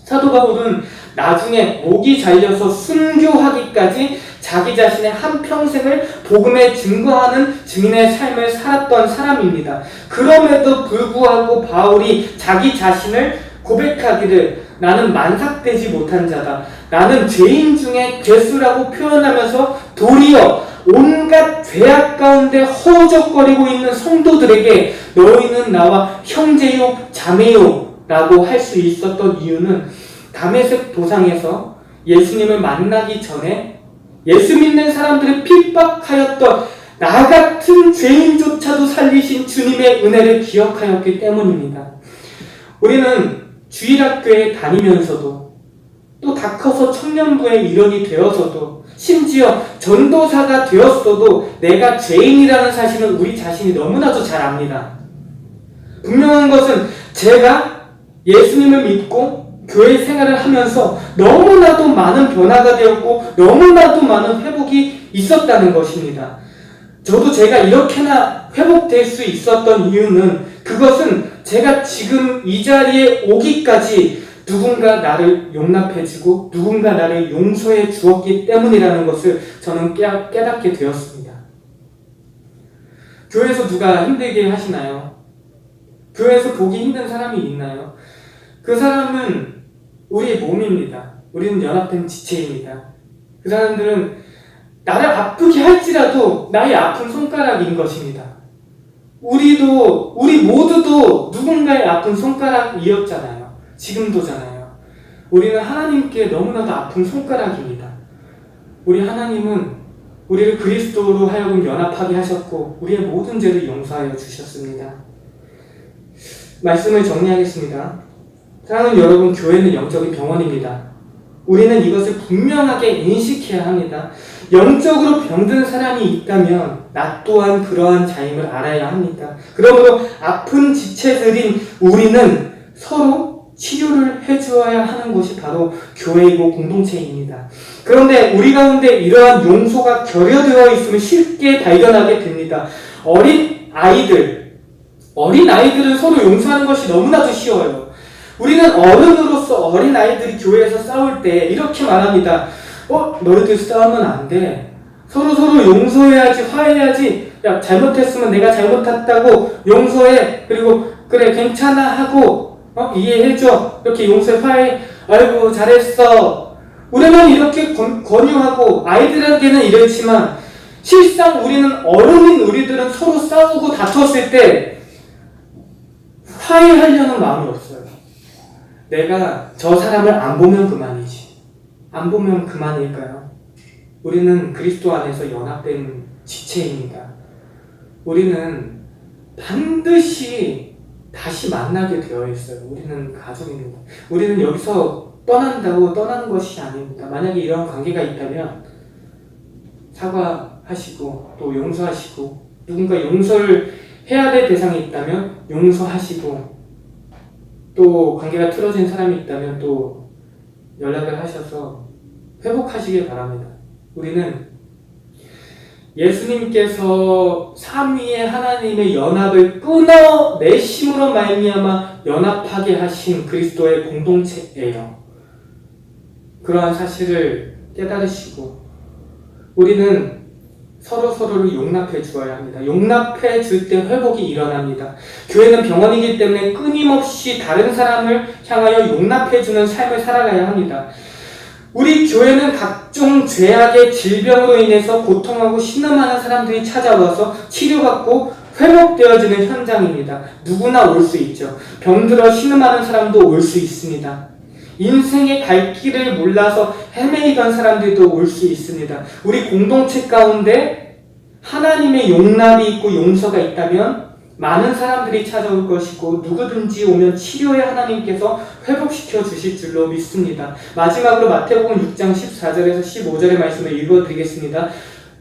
사도 바울은 나중에 목이 잘려서 순교하기까지 자기 자신의 한평생을 복음에 증거하는 증인의 삶을 살았던 사람입니다. 그럼에도 불구하고 바울이 자기 자신을 고백하기를 나는 만삭되지 못한 자다. 나는 죄인 중에 괴수라고 표현하면서 도리어 온갖 죄악 가운데 허우적거리고 있는 성도들에게 너희는 나와 형제요 자매요 라고 할 수 있었던 이유는 다메섹 도상에서 예수님을 만나기 전에 예수 믿는 사람들을 핍박하였던 나 같은 죄인조차도 살리신 주님의 은혜를 기억하였기 때문입니다. 우리는 주일학교에 다니면서도 또 다 커서 청년부의 일원이 되어서도 심지어 전도사가 되었어도 내가 죄인이라는 사실은 우리 자신이 너무나도 잘 압니다. 분명한 것은 제가 예수님을 믿고 교회 생활을 하면서 너무나도 많은 변화가 되었고 너무나도 많은 회복이 있었다는 것입니다. 저도 제가 이렇게나 회복될 수 있었던 이유는 그것은 제가 지금 이 자리에 오기까지 누군가 나를 용납해주고 누군가 나를 용서해 주었기 때문이라는 것을 저는 깨닫게 되었습니다. 교회에서 누가 힘들게 하시나요? 교회에서 보기 힘든 사람이 있나요? 그 사람은 우리의 몸입니다. 우리는 연합된 지체입니다. 그 사람들은 나를 아프게 할지라도 나의 아픈 손가락인 것입니다. 우리 모두도 누군가의 아픈 손가락이었잖아요. 지금도잖아요. 우리는 하나님께 너무나도 아픈 손가락입니다. 우리 하나님은 우리를 그리스도로 하여금 연합하게 하셨고 우리의 모든 죄를 용서하여 주셨습니다. 말씀을 정리하겠습니다. 사랑하는 여러분, 교회는 영적인 병원입니다. 우리는 이것을 분명하게 인식해야 합니다. 영적으로 병든 사람이 있다면 나 또한 그러한 자임을 알아야 합니다. 그러므로 아픈 지체들인 우리는 서로 치료를 해주어야 하는 곳이 바로 교회이고 공동체입니다. 그런데 우리 가운데 이러한 용서가 결여되어 있으면 쉽게 발견하게 됩니다. 어린 아이들은 서로 용서하는 것이 너무나도 쉬워요. 우리는 어른으로서 어린 아이들이 교회에서 싸울 때 이렇게 말합니다. 너희들 싸우면 안 돼. 서로 용서해야지, 화해해야지. 야, 잘못했으면 내가 잘못했다고 용서해. 그리고 그래 괜찮아 하고 이해해줘. 이렇게 용서해, 화해. 아이고 잘했어. 우리는 이렇게 권유하고 아이들에게는 이렇지만 실상 우리는 어른인 우리들은 서로 싸우고 다퉜을 때 화해하려는 마음이 없어요. 내가 저 사람을 안 보면 그만이지. 안 보면 그만일까요? 우리는 그리스도 안에서 연합된 지체입니다. 우리는 반드시 다시 만나게 되어 있어요. 우리는 가족입니다. 우리는 여기서 떠난다고 떠나는 것이 아닙니다. 만약에 이런 관계가 있다면 사과하시고 또 용서하시고 누군가 용서를 해야 될 대상이 있다면 용서하시고 또 관계가 틀어진 사람이 있다면 또 연락을 하셔서 회복하시길 바랍니다. 우리는 예수님께서 삼위의 하나님의 연합을 끊어내심으로 말미암아 연합하게 하신 그리스도의 공동체예요. 그러한 사실을 깨달으시고 우리는 서로를 용납해 주어야 합니다. 용납해 줄 때 회복이 일어납니다. 교회는 병원이기 때문에 끊임없이 다른 사람을 향하여 용납해 주는 삶을 살아가야 합니다. 우리 교회는 각종 죄악의 질병으로 인해서 고통하고 신음하는 사람들이 찾아와서 치료받고 회복되어지는 현장입니다. 누구나 올 수 있죠. 병들어 신음하는 사람도 올 수 있습니다. 인생의 갈 길을 몰라서 헤매이던 사람들도 올 수 있습니다. 우리 공동체 가운데 하나님의 용납이 있고 용서가 있다면 많은 사람들이 찾아올 것이고 누구든지 오면 치료에 하나님께서 회복시켜 주실 줄로 믿습니다. 마지막으로 마태복음 6장 14절에서 15절의 말씀을 읽어드리겠습니다.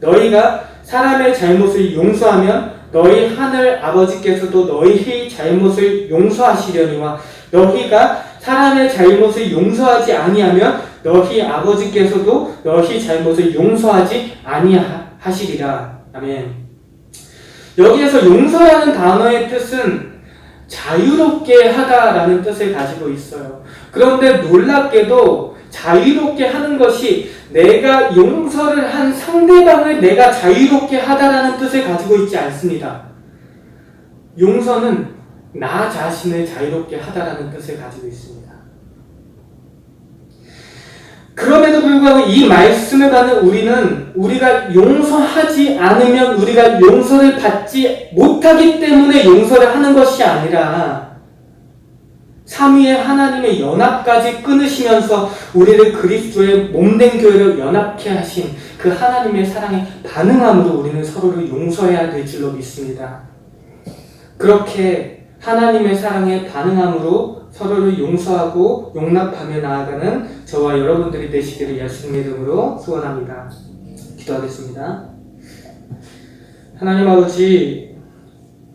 너희가 사람의 잘못을 용서하면 너희 하늘 아버지께서도 너희의 잘못을 용서하시려니와 너희가 사람의 잘못을 용서하지 아니하면 너희 아버지께서도 너희 잘못을 용서하지 아니하시리라. 아멘. 여기에서 용서라는 단어의 뜻은 자유롭게 하다라는 뜻을 가지고 있어요. 그런데 놀랍게도 자유롭게 하는 것이 내가 용서를 한 상대방을 내가 자유롭게 하다라는 뜻을 가지고 있지 않습니다. 용서는 나 자신을 자유롭게 하다라는 뜻을 가지고 있습니다. 그럼에도 불구하고 이 말씀을 받는 우리는 우리가 용서하지 않으면 우리가 용서를 받지 못하기 때문에 용서를 하는 것이 아니라 삼위의 하나님의 연합까지 끊으시면서 우리를 그리스도의 몸된 교회로 연합케 하신 그 하나님의 사랑에 반응함으로 우리는 서로를 용서해야 될 줄로 믿습니다. 그렇게 하나님의 사랑에 반응함으로 서로를 용서하고 용납하며 나아가는 저와 여러분들이 되시기를 예수님의 이름으로 소원합니다. 기도하겠습니다. 하나님 아버지,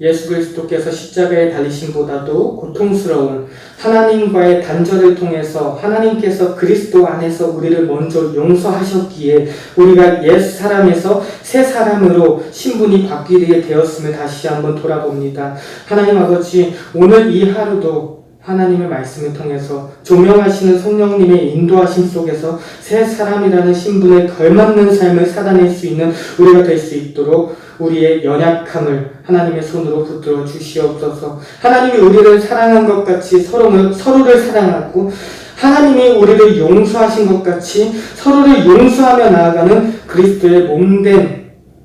예수 그리스도께서 십자가에 달리심보다도 고통스러운 하나님과의 단절을 통해서 하나님께서 그리스도 안에서 우리를 먼저 용서하셨기에 우리가 옛 사람에서 새 사람으로 신분이 바뀌게 되었음을 다시 한번 돌아봅니다. 하나님 아버지, 오늘 이 하루도 하나님의 말씀을 통해서 조명하시는 성령님의 인도하심 속에서 새 사람이라는 신분에 걸맞는 삶을 살아낼 수 있는 우리가 될 수 있도록 우리의 연약함을 하나님의 손으로 붙들어 주시옵소서. 하나님이 우리를 사랑한 것 같이 서로를 사랑하고 하나님이 우리를 용서하신 것 같이 서로를 용서하며 나아가는 그리스도의 몸된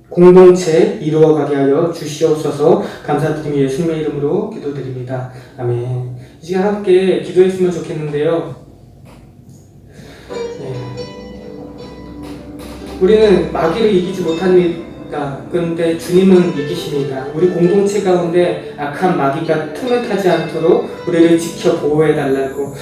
공동체 이루어가게 하여 주시옵소서. 감사드리며 예수님의 이름으로 기도드립니다. 아멘. 이 시간 함께 기도했으면 좋겠는데요. 네. 우리는 마귀를 이기지 못합니다. 그런데 주님은 이기십니다. 우리 공동체 가운데 악한 마귀가 틈을 타지 않도록 우리를 지켜 보호해달라고,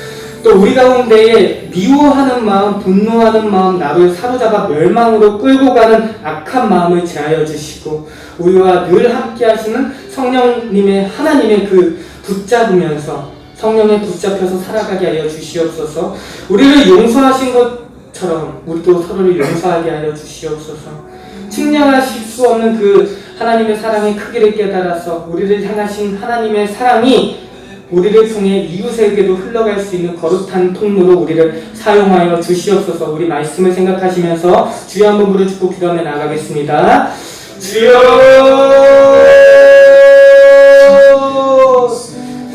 또 우리 가운데에 미워하는 마음, 분노하는 마음, 나를 사로잡아 멸망으로 끌고 가는 악한 마음을 제하여 주시고 우리와 늘 함께 하시는 성령님의 하나님의 그 붙잡으면서 성령에 붙잡혀서 살아가게 하여 주시옵소서. 우리를 용서하신 것처럼 우리도 서로를 용서하게 하여 주시옵소서. 측량하실 수 없는 그 하나님의 사랑의 크기를 깨달아서 우리를 향하신 하나님의 사랑이 우리를 통해 이웃에게도 흘러갈 수 있는 거룩한 통로로 우리를 사용하여 주시옵소서. 우리 말씀을 생각하시면서 주여 한번 부르짖고 기도하며 나가겠습니다. 주여,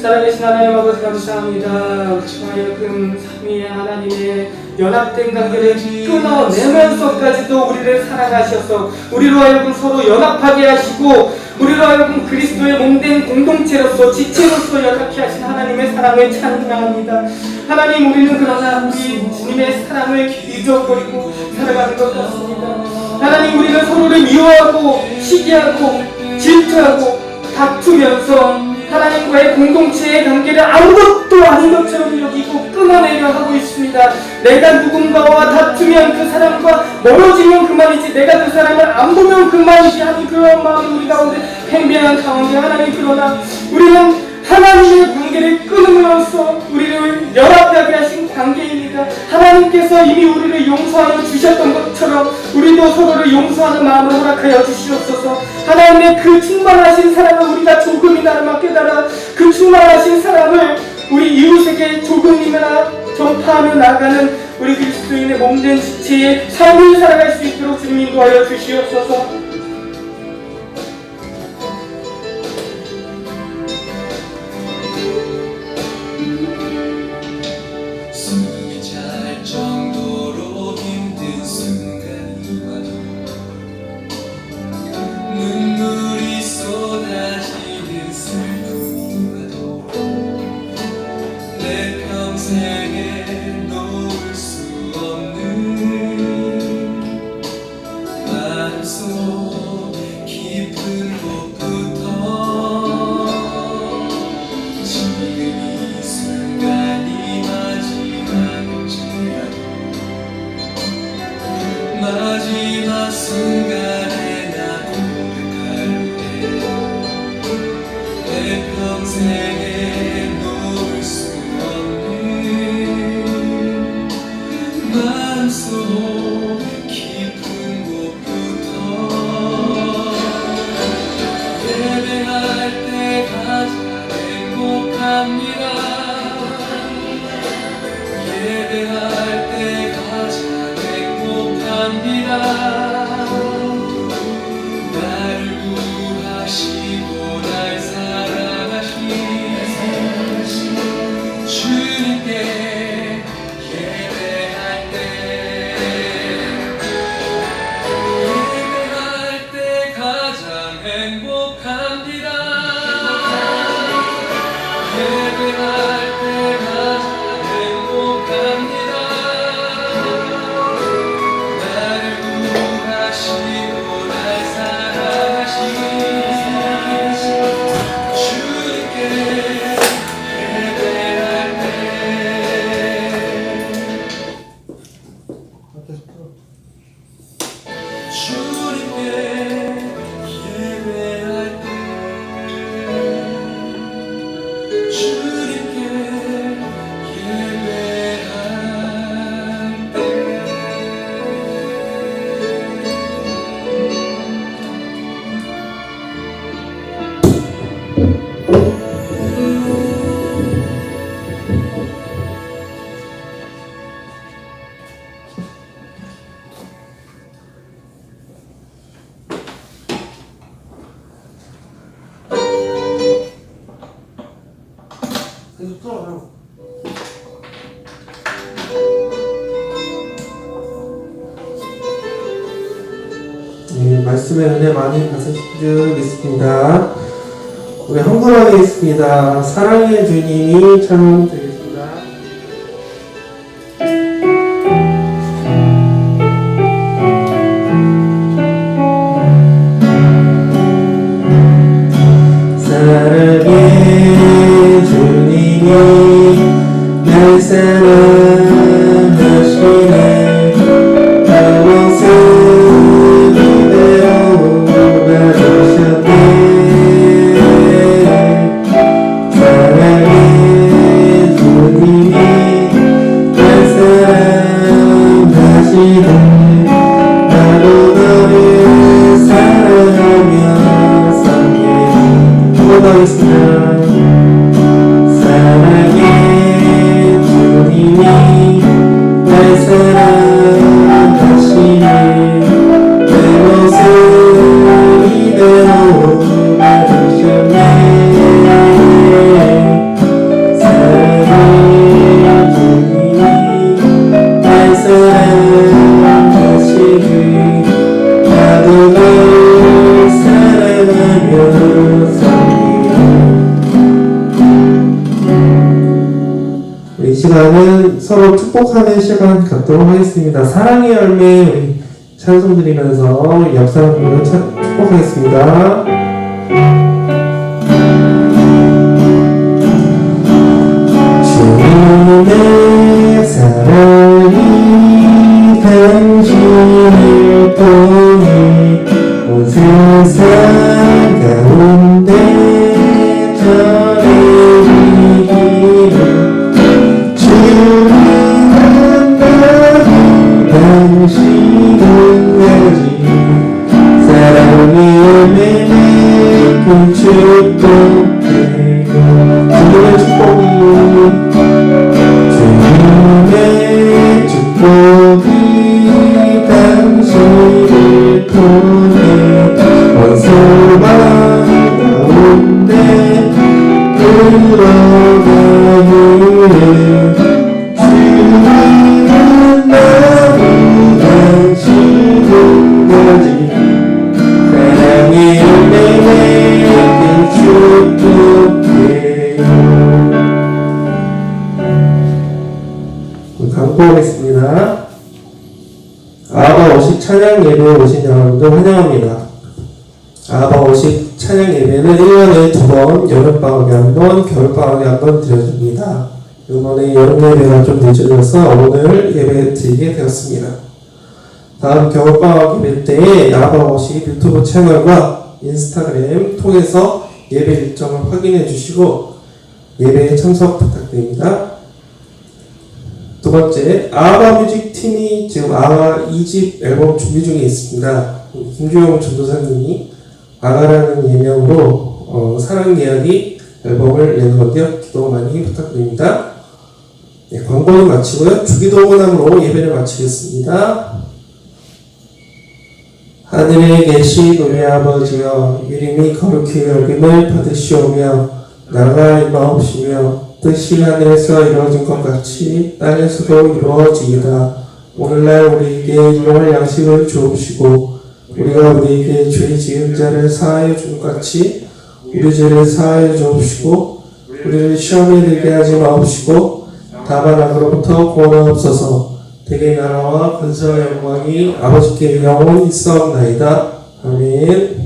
살아계신 하나님 아버지 감사합니다. 하여금 삼위의 하나님의 연합된 관계를 끊어내면서까지도 우리를 사랑하셔서 우리로 하여금 서로 연합하게 하시고 우리로 하여금 그리스도의 몸된 공동체로서 지체로서 연합케 하신 하나님의 사랑을 찬양합니다. 하나님, 우리는 그러나 우리 주님의 사랑을 잊어버리고 살아가는 것 같습니다. 하나님, 우리는 서로를 미워하고 시기하고 질투하고 다투면서 하나님과의 공동체의 관계를 아무것도 아닌 것처럼 여기고 끊어내려 하고 있습니다. 내가 누군가와 다투면 그 사람과 멀어지면 그만이지 내가 그 사람을 안 보면 그만이지 하는 그런 마음이 우리 가운데 팽배한 가운데 하나님, 그러나 우리는 하나님의 관계를 끊음으로써 우리를 연합하게 하신 관계입니다. 하나님께서 이미 우리를 용서하여 주셨던 것처럼 우리도 서로를 용서하는 마음을 허락하여 주시옵소서. 하나님의 그 충만하신 사랑을 우리가 조금이나마 깨달아 그 충만하신 사랑을 우리 이웃에게 조금이나마 전파하며 나가는 우리 그리스도인의 몸된 지체의 삶을 살아갈 수 있도록 주님 인도하여 주시옵소서. 숨이 찰 정도로 힘든 순간이 와도 눈물이 쏟아지는 슬픔이 와도 내 평생에 놓을 수 없는 마음속 깊은 곳부터 지금 이 순간이 마지막 순간에 나 고백할래. 내 평생에 놓을 수 없는 마음속 깊은 곳부터 예배할 때 가장 행복합니다. 예배할 때 가장 행복합니다. 나를 구하시고 날 사랑하신 주님께 예배할 때 가장 행복합니다. 예배할 때 가장 행복합니다. 나를 구하시고 날 사랑하신 주님께 예배할 때 주님께 예배할 때 주님께 예배할 때 계속 틀어요. 네, 말씀의 은혜 많이 받으실 줄 믿습니다. 우리 한국어 하겠습니다. 사랑의 주님이 찬양드리겠습니다. 사랑의 주님이 날 사랑하시네. 내 모습이 되어 받으셨네. 사랑의 주님이 날 사랑하시네. 나도 너를 사랑하며 살게. 하겠습니다. 사랑의 주님이 날 사랑하시네. 내 모습 이대로 받으셨네. 사랑의 주님이 날 사랑하시네. 나도 널 사랑하며 이 시간은 서로 축복하는 시간 갖도록 하겠습니다. 사랑의 열매 우리 찬송 드리면서 옆 사람들을 축복하겠습니다. 주님의 사랑이 당신을 통해 온 세상 가운데 전해 축복해요. 주님의 축복이 당신을 통해 원소만 가운데 흘러가기를 주님은 나무 당신은 가지 사랑의 열매에게 축복해요. 광고하겠습니다. 아바오식 찬양 예배에 오신 여러분들 환영합니다. 아바오식 찬양 예배는 1년에 2번, 여름방학에 1번, 겨울방학에 1번 드려집니다. 이번에 여름 예배가 좀 늦어져서 오늘 예배 드리게 되었습니다. 다음 겨울방학 예배 때에 아바오식 유튜브 채널과 인스타그램 통해서 예배 일정을 확인해 주시고 예배에 참석 부탁드립니다. 두 번째, 아바뮤직 팀이 지금 아바 2집 앨범 준비 중에 있습니다. 김주영 전도사님이 아가라는 예명으로 사랑 이야기 앨범을 내는 건데요. 기도 많이 부탁드립니다. 네, 광고는 마치고요. 주기도 원함으로 예배를 마치겠습니다. 하늘에 계신 우리 아버지여, 이름이 거룩히 여김을 받으시오며 나라가 임하옵시며 뜻이 하늘에서 이루어진 것 같이 땅에서도 이루어지이다. 오늘날 우리에게 일용할 양식을 주옵시고 우리가 우리에게 죄 지은 자를 사하여 준 같이 우리 죄를 사하여 주옵시고 우리를 시험에 들게 하지 마옵시고 다만 악으로부터 구원하옵소서. 대개 나라와 권세와 영광이 아버지께 영원히 있사옵나이다. 아멘.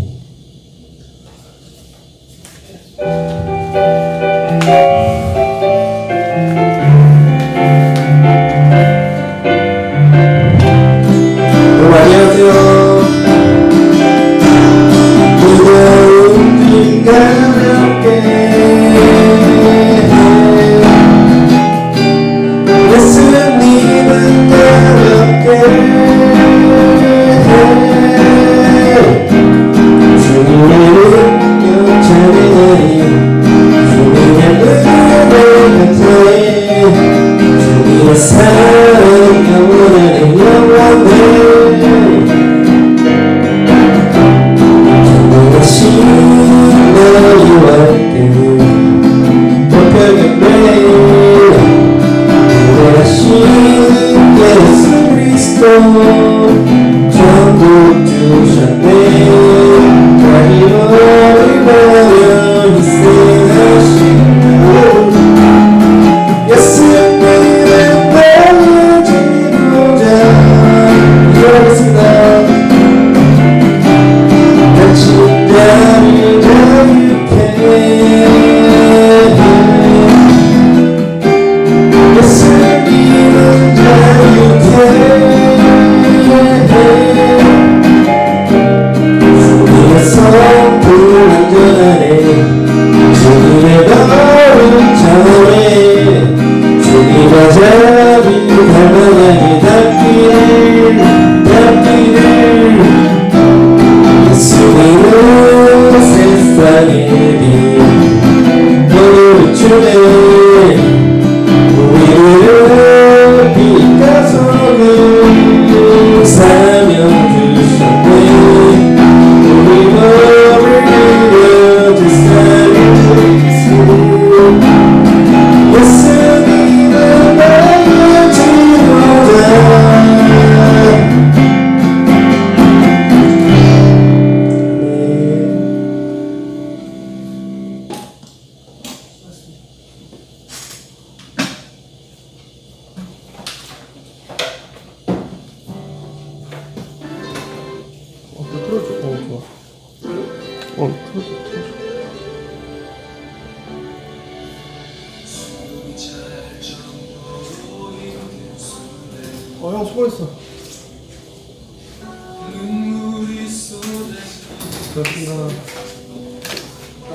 형 수고했어.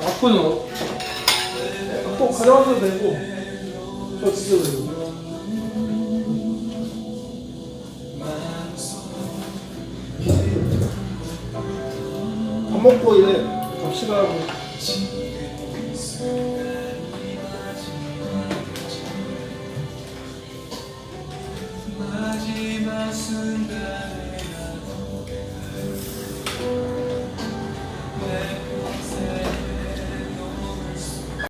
아프노? 또 가져와도 되고, 저 드셔도 되고. 밥 먹고 이제 갑시다 하고. 지금 이 순간이 마지막 순간에